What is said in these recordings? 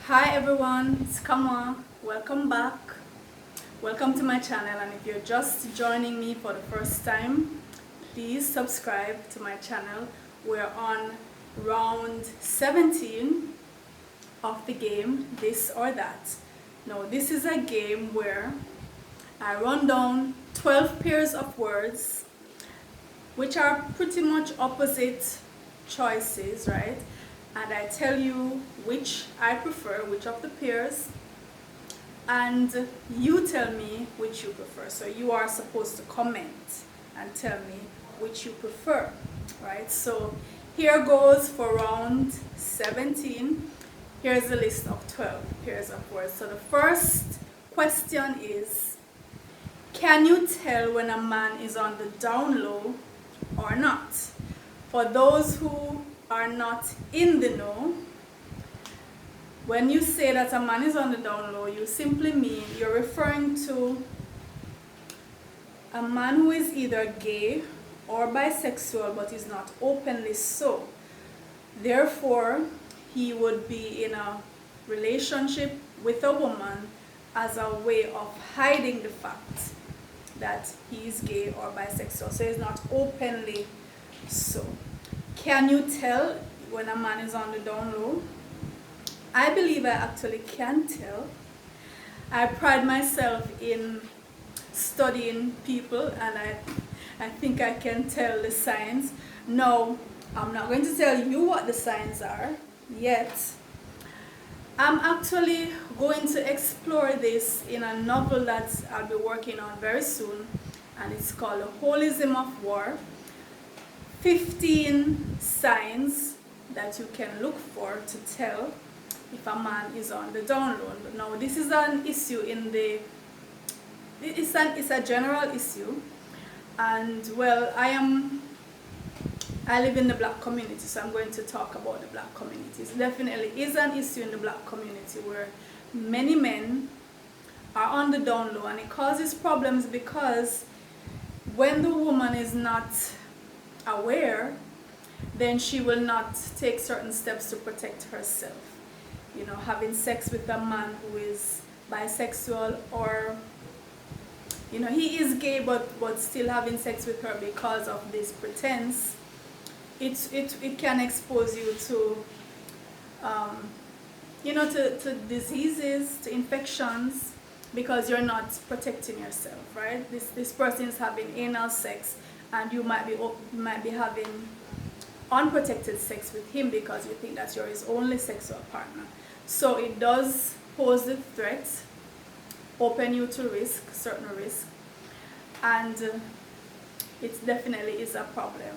Hi everyone, it's Kamau. Welcome back. Welcome to my channel, and if you're just joining me for the first time, please subscribe to my channel. We're on round 17 of the game, This or That. Now this is a game where I run down 12 pairs of words which are pretty much opposite choices, right? And I tell you which I prefer, which of the pairs, and you tell me which you prefer. So you are supposed to comment and tell me which you prefer, right? So here goes for round 17. Here's a list of 12 pairs of words. So the first question is, can you tell when a man is on the down low or not? For those who are not in the know, when you say that a man is on the down low, you simply mean you're referring to a man who is either gay or bisexual but is not openly so. Therefore, he would be in a relationship with a woman as a way of hiding the fact that he is gay or bisexual, so he's not openly so. Can you tell when a man is on the down low? I believe I actually can tell. I pride myself in studying people, and I think I can tell the signs. No, I'm not going to tell you what the signs are yet. I'm actually going to explore this in a novel that I'll be working on very soon, and it's called The Holism of War. 15 signs that you can look for to tell if a man is on the down low. Now this is an issue in the, it's a general issue, and well, I live in the black community, so I'm going to talk about the black community. It definitely is an issue in the black community where many men are on the down low, and it causes problems because when the woman is not aware, then she will not take certain steps to protect herself. You know, having sex with a man who is bisexual, or you know, he is gay but still having sex with her because of this pretense, it can expose you to you know, to diseases, to infections, because you're not protecting yourself, right? This person is having anal sex, and you might be having unprotected sex with him because you think that you're his only sexual partner. So it does pose the threat, open you to risk, certain risk, and it definitely is a problem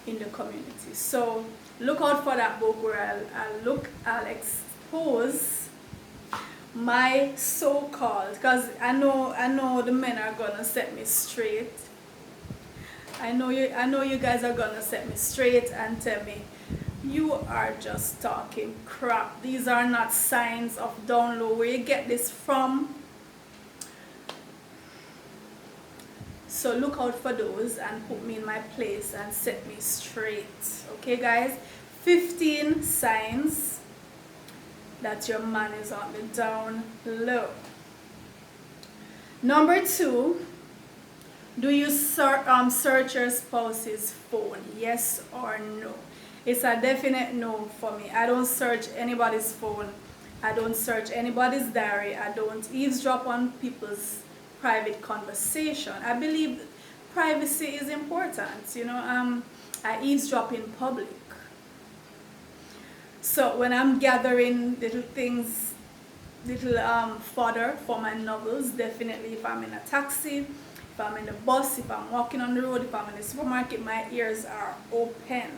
in the community. So look out for that book where I'll expose my so-called, because I know the men are gonna set me straight. I know you guys are gonna set me straight and tell me you are just talking crap. These are not signs of down low. Where you get this from? So look out for those and put me in my place and set me straight. Okay guys, 15 signs that your man is on the down low. Number 2, do you search your spouse's phone? Yes or no? It's a definite no for me. I don't search anybody's phone. I don't search anybody's diary. I don't eavesdrop on people's private conversation. I believe privacy is important. You know, I eavesdrop in public. So when I'm gathering little things, little fodder for my novels, definitely if I'm in a taxi, if I'm in the bus, if I'm walking on the road, if I'm in the supermarket, my ears are open.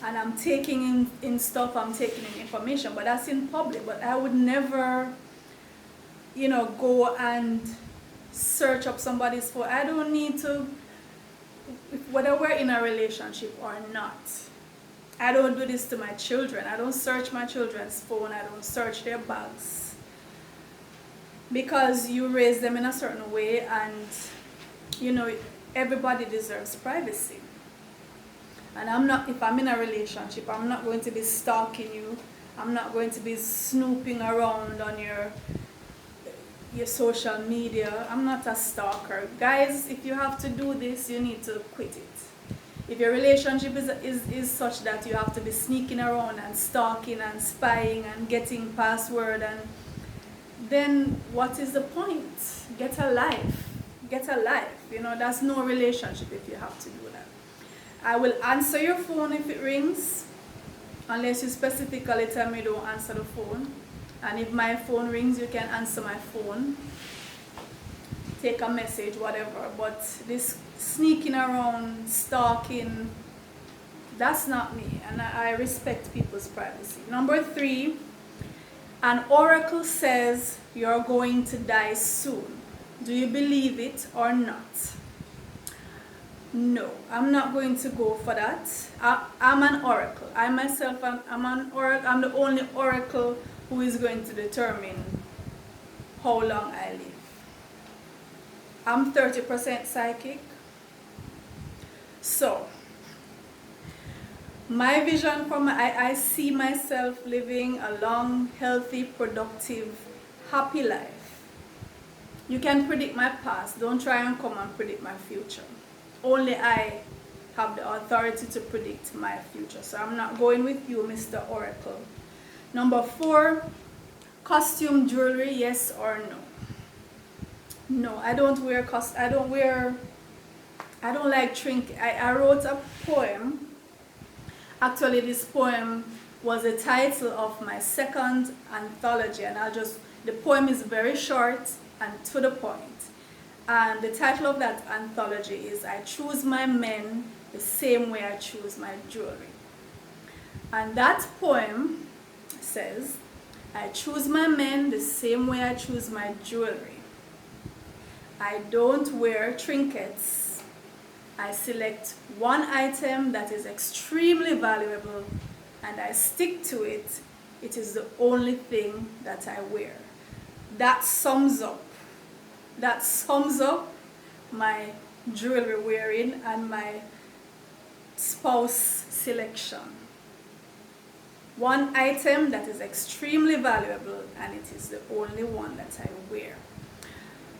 And I'm taking in stuff, I'm taking in information, but that's in public. But I would never, you know, go and search up somebody's phone. I don't need to, whether we're in a relationship or not. I don't do this to my children. I don't search my children's phone. I don't search their bags. Because you raise them in a certain way, and you know, everybody deserves privacy. And I'm not, if I'm in a relationship, I'm not going to be stalking you I'm not going to be snooping around on your social media. I'm not a stalker. Guys, if you have to do this, you need to quit it. If your relationship is such that you have to be sneaking around and stalking and spying and getting password, and then what is the point? Get a life. Get a life. You know, that's no relationship if you have to do that. I will answer your phone if it rings, unless you specifically tell me don't answer the phone. And if my phone rings, you can answer my phone, take a message, whatever. But this sneaking around, stalking, that's not me. And I respect people's privacy. Number 3, an oracle says you're going to die soon. Do you believe it or not? No, I'm not going to go for that. I'm an oracle. I myself, I'm an oracle. I'm the only oracle who is going to determine how long I live. I'm 30% psychic. So, my vision for I see myself living a long, healthy, productive, happy life. You can predict my past. Don't try and come and predict my future. Only I have the authority to predict my future. So I'm not going with you, Mr. Oracle. Number 4, costume jewelry, yes or no? No, I don't wear I don't like trinket. I wrote a poem. Actually, this poem was the title of my second anthology, and the poem is very short and to the point. And the title of that anthology is I Choose My Men the Same Way I Choose My Jewelry. And that poem says, I choose my men the same way I choose my jewelry. I don't wear trinkets. I select one item that is extremely valuable and I stick to it. It is the only thing that I wear. That sums up my jewelry wearing and my spouse selection. One item that is extremely valuable and it is the only one that I wear.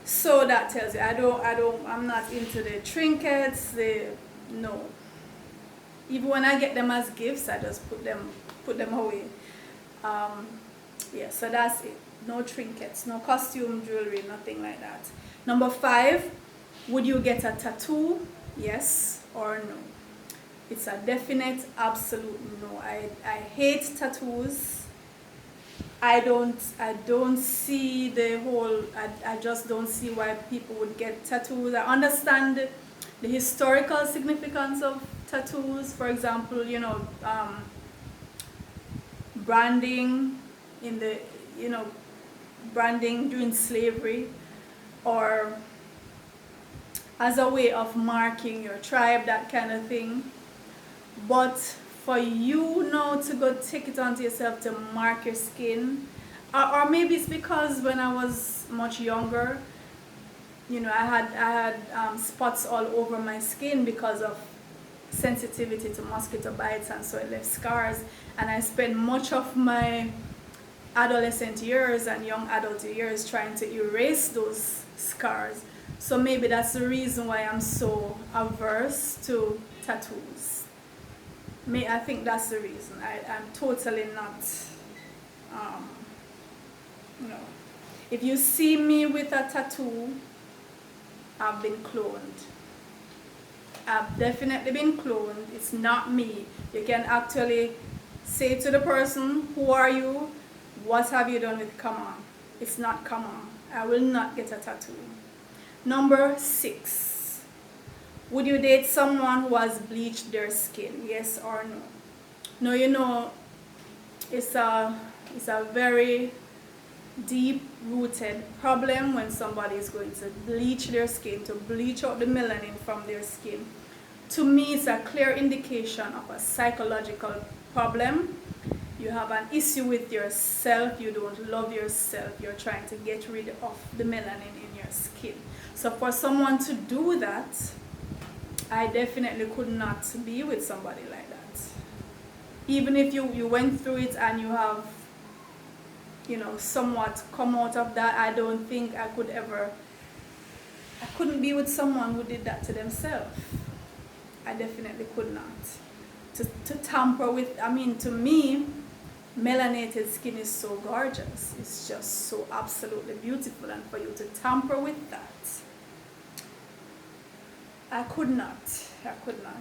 So that tells you I'm not into the trinkets, no. Even when I get them as gifts, I just put them away. Yeah, so that's it. No trinkets, no costume jewelry, nothing like that. Number 5, would you get a tattoo? Yes or no? It's a definite, absolute no. I hate tattoos. I don't see the whole, I just don't see why people would get tattoos. I understand the historical significance of tattoos. For example, branding branding during slavery, or as a way of marking your tribe, that kind of thing. But for you now to go take it onto yourself to mark your skin, or maybe it's because when I was much younger, I had spots all over my skin because of sensitivity to mosquito bites, and so it left scars. And I spent much of my adolescent years and young adult years trying to erase those scars. So maybe that's the reason why I'm so averse to tattoos. I think that's the reason. I'm totally not, no. If you see me with a tattoo, I've been cloned. I've definitely been cloned. It's not me. You can actually say to the person, who are you? What have you done with Kamau? It's not Kamau. I will not get a tattoo. Number 6. Would you date someone who has bleached their skin? Yes or no? No, it's a very deep-rooted problem when somebody is going to bleach their skin, to bleach out the melanin from their skin. To me, it's a clear indication of a psychological problem. You have an issue with yourself, you don't love yourself, you're trying to get rid of the melanin in your skin. So for someone to do that, I definitely could not be with somebody like that. even if you went through it and you have, somewhat come out of that, I don't think I couldn't be with someone who did that to themselves. I definitely could not. To tamper with, to me, melanated skin is so gorgeous. It's just so absolutely beautiful, and for you to tamper with that, I could not.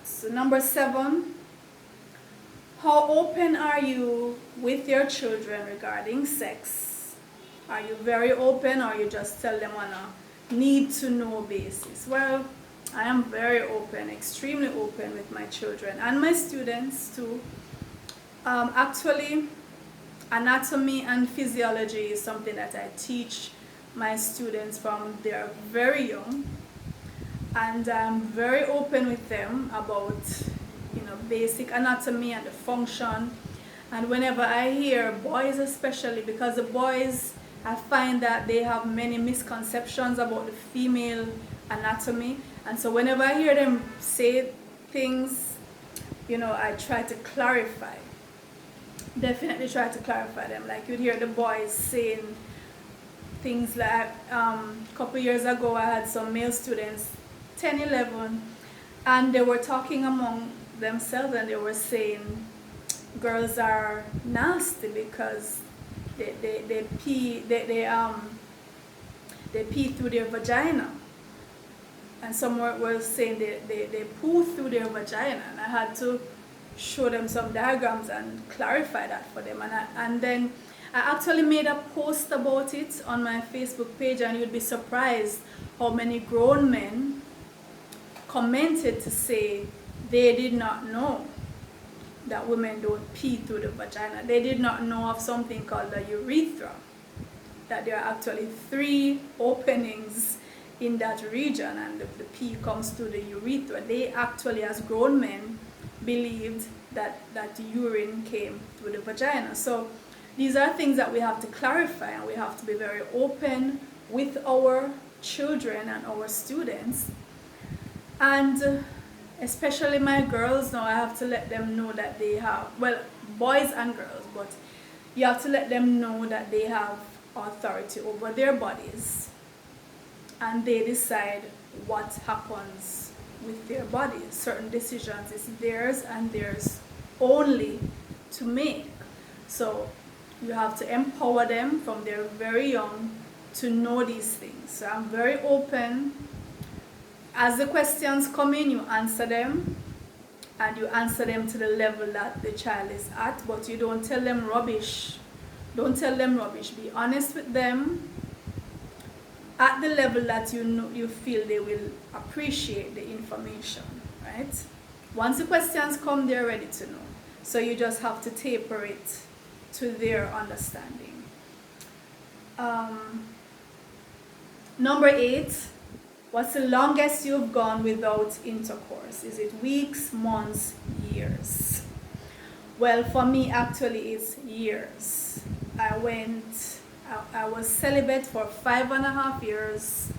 So number 7, how open are you with your children regarding sex? Are you very open, or you just tell them on a need to know basis? Well, I am very open, extremely open with my children and my students too. Actually, anatomy and physiology is something that I teach my students from they're very young, and I'm very open with them about basic anatomy and the function. And whenever I hear boys, especially because the boys, I find that they have many misconceptions about the female anatomy, and so whenever I hear them say things, I try to clarify. Definitely try to clarify them. Like you'd hear the boys saying things like, a couple years ago I had some male students, 10, 11, and they were talking among themselves, and they were saying girls are nasty because they pee through their vagina, and some were saying they poo through their vagina, and I had to show them some diagrams and clarify that for them, and then I actually made a post about it on my Facebook page, and you'd be surprised how many grown men commented to say they did not know that women don't pee through the vagina. They did not know of something called the urethra, that there are actually 3 openings in that region, and the pee comes through the urethra. They actually, as grown men, believed that urine came through the vagina. So these are things that we have to clarify, and we have to be very open with our children and our students. And especially my girls now, I have to let them know that they have, well, boys and girls, but you have to let them know that they have authority over their bodies, and they decide what happens with their bodies. Certain decisions is theirs and theirs only to make. So you have to empower them from they're very young to know these things. So I'm very open. As the questions come in, you answer them, and you answer them to the level that the child is at, but you don't tell them rubbish. Don't tell them rubbish. Be honest with them at the level that you feel they will appreciate the information, right? Once the questions come, they're ready to know. So you just have to taper it to their understanding. Number 8, what's the longest you've gone without intercourse? Is it weeks, months, years? Well, for me, actually, it's years. I was celibate for 5.5 years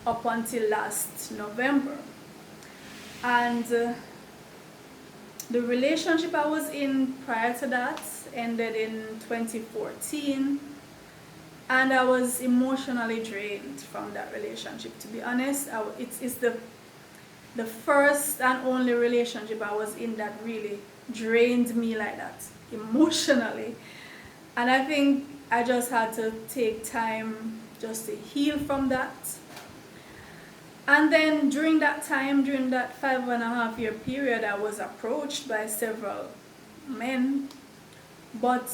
up until last November. And the relationship I was in prior to that ended in 2014. And I was emotionally drained from that relationship, to be honest. It's the first and only relationship I was in that really drained me like that, emotionally. And I think I just had to take time just to heal from that. And then during that time, during that 5.5 year period, I was approached by several men, but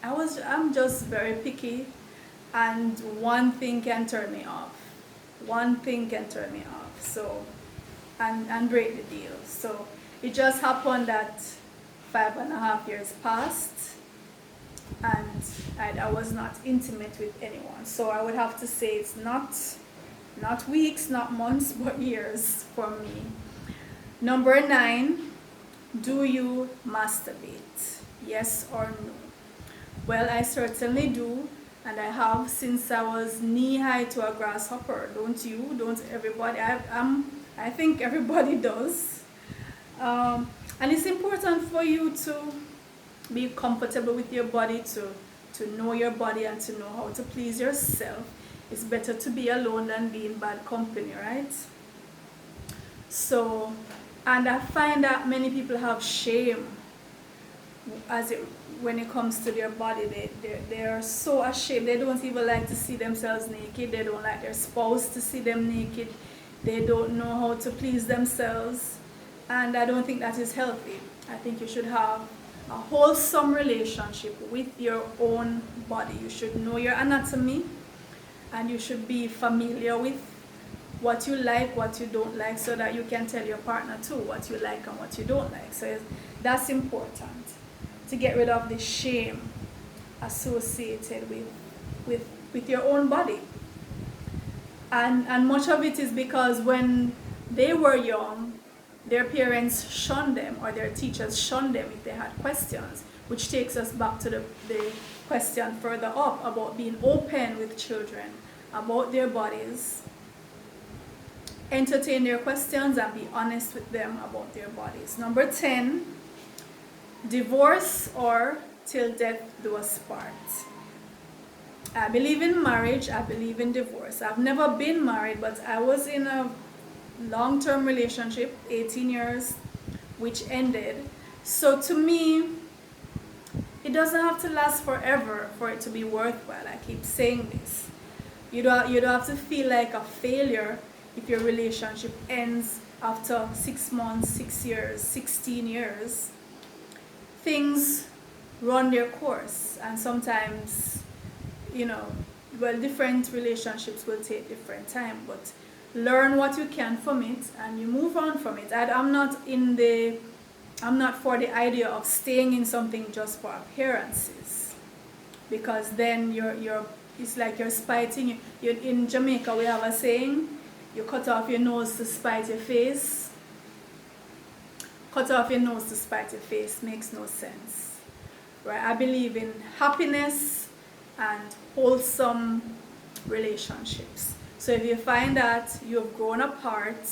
I'm just very picky, and one thing can turn me off. So, and break the deal. So it just happened that 5.5 years passed, and I was not intimate with anyone. So I would have to say it's not weeks, not months, but years for me. Number 9, do you masturbate? Yes or no? Well, I certainly do, and I have since I was knee-high to a grasshopper. Don't you? Don't everybody? I think everybody does. And it's important for you to be comfortable with your body, to know your body and to know how to please yourself. It's better to be alone than be in bad company, right? So, and I find that many people have shame when it comes to their body. They are so ashamed. They don't even like to see themselves naked. They don't like their spouse to see them naked. They don't know how to please themselves. And I don't think that is healthy. I think you should have a wholesome relationship with your own body. You should know your anatomy, and you should be familiar with what you like, what you don't like, so that you can tell your partner too what you like and what you don't like. So that's important, to get rid of the shame associated with your own body. And much of it is because when they were young, their parents shunned them, or their teachers shunned them if they had questions, which takes us back to the question further up about being open with children about their bodies. Entertain their questions and be honest with them about their bodies. Number 10, divorce or till death do us part. I believe in marriage, I believe in divorce. I've never been married, but I was in a long-term relationship, 18 years, which ended. So to me, it doesn't have to last forever for it to be worthwhile. I keep saying this. You don't have to feel like a failure if your relationship ends after 6 months, 6 years, 16 years. Things run their course, and sometimes, different relationships will take different time, but learn what you can from it and you move on from it. I'm not for the idea of staying in something just for appearances, because then it's like you're spiting. In Jamaica, we have a saying, you cut off your nose to spite your face. Cut off your nose to spite your face makes no sense, right? I believe in happiness and wholesome relationships. So if you find that you've grown apart,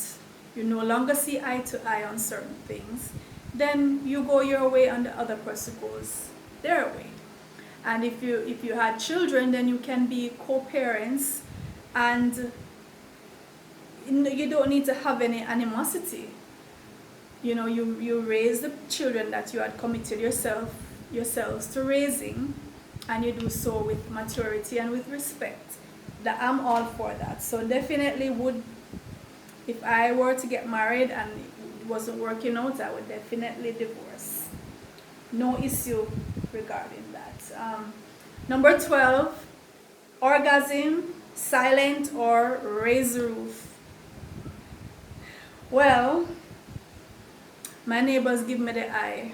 you no longer see eye to eye on certain things, then you go your way and the other person goes their way. And if you had children, then you can be co-parents, and you don't need to have any animosity. You raise the children that you had committed yourselves to raising, and you do so with maturity and with respect. That I'm all for that. So definitely if I were to get married and it wasn't working out, I would definitely divorce. No issue regarding that. Number 12, orgasm, silent or raise the roof. Well, my neighbors give me the eye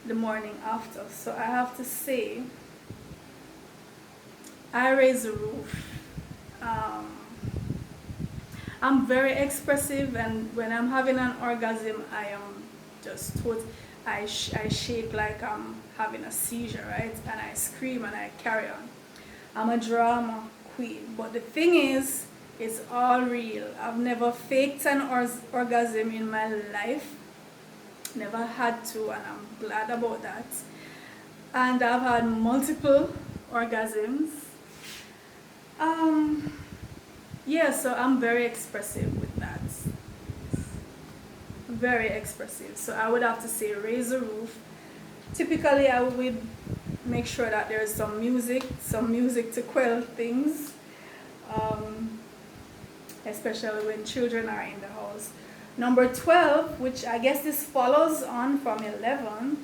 the morning after, so I have to say, I raise the roof. I'm very expressive, and when I'm having an orgasm, I am just I shake like I'm having a seizure, right? And I scream and I carry on. I'm a drama queen, but the thing is, it's all real. I've never faked an orgasm in my life. Never had to, and I'm glad about that. And I've had multiple orgasms. So I'm very expressive with that. Very expressive. So I would have to say raise the roof. Typically I would make sure that there's some music to quell things. Especially when children are in the house. Number 12, which I guess this follows on from 11.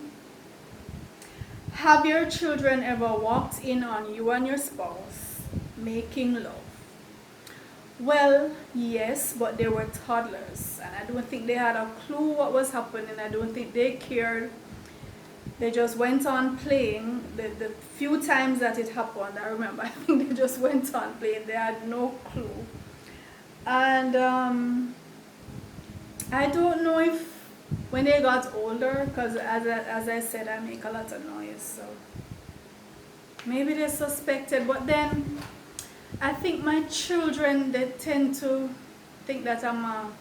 Have your children ever walked in on you and your spouse making love? Well, yes, but they were toddlers, and I don't think they had a clue what was happening. I don't think they cared. They just went on playing. The few times that it happened, I remember, I think they just went on playing. They had no clue. And I don't know if when they got older, because as I said, I make a lot of noise, so maybe they suspected. But then I think my children, they tend to think that I'm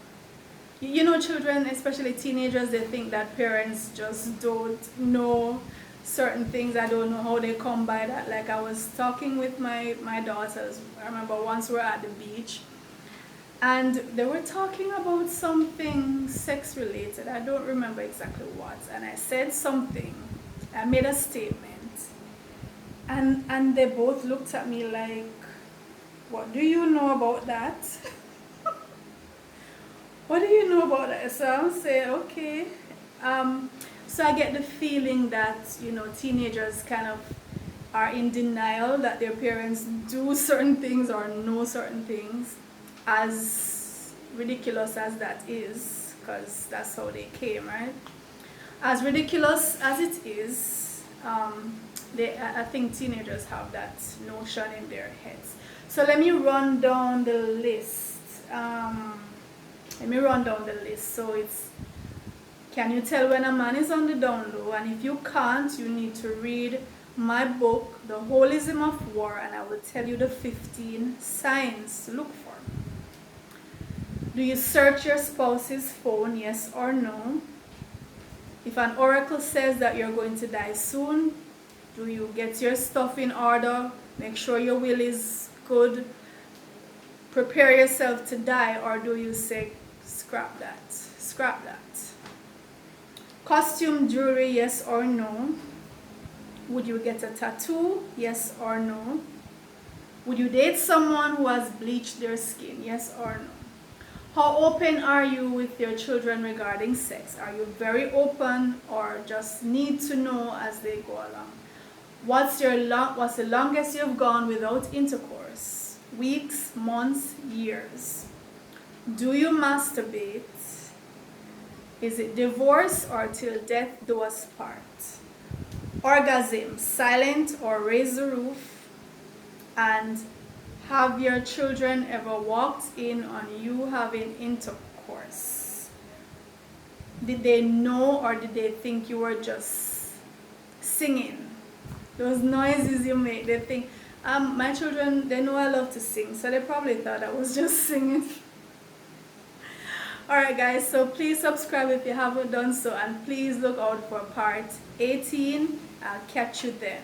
you know, children, especially teenagers, they think that parents just don't know certain things. I don't know how they come by that. Like I was talking with my daughters. I remember once we were at the beach and they were talking about something sex related. I don't remember exactly what. And I said something. I made a statement. And they both looked at me like, what do you know about that? What do you know about that? So I'm saying, okay. So I get the feeling that, you know, teenagers kind of are in denial that their parents do certain things or know certain things, as ridiculous as that is, because that's how they came, right? As ridiculous as it is, I think teenagers have that notion in their heads. So let me run down the list. So it's, can you tell when a man is on the down low? And if you can't, you need to read my book, The Holism of War, and I will tell you the 15 signs to look for. Do you search your spouse's phone, yes or no? If an oracle says that you're going to die soon, do you get your stuff in order? Make sure your will is good. Prepare yourself to die, or do you say, scrap that, scrap that? Costume, jewelry, yes or no? Would you get a tattoo, yes or no? Would you date someone who has bleached their skin, yes or no? How open are you with your children regarding sex? Are you very open or just need to know as they go along? What's the longest you've gone without intercourse? Weeks, months, years? Do you masturbate? Is it divorce or till death do us part? Orgasm, silent or raise the roof? And have your children ever walked in on you having intercourse? Did they know or did they think you were just singing? Those noises you make, they think, my children, they know I love to sing, so they probably thought I was just singing. Alright guys, so please subscribe if you haven't done so, and please look out for part 18. I'll catch you then.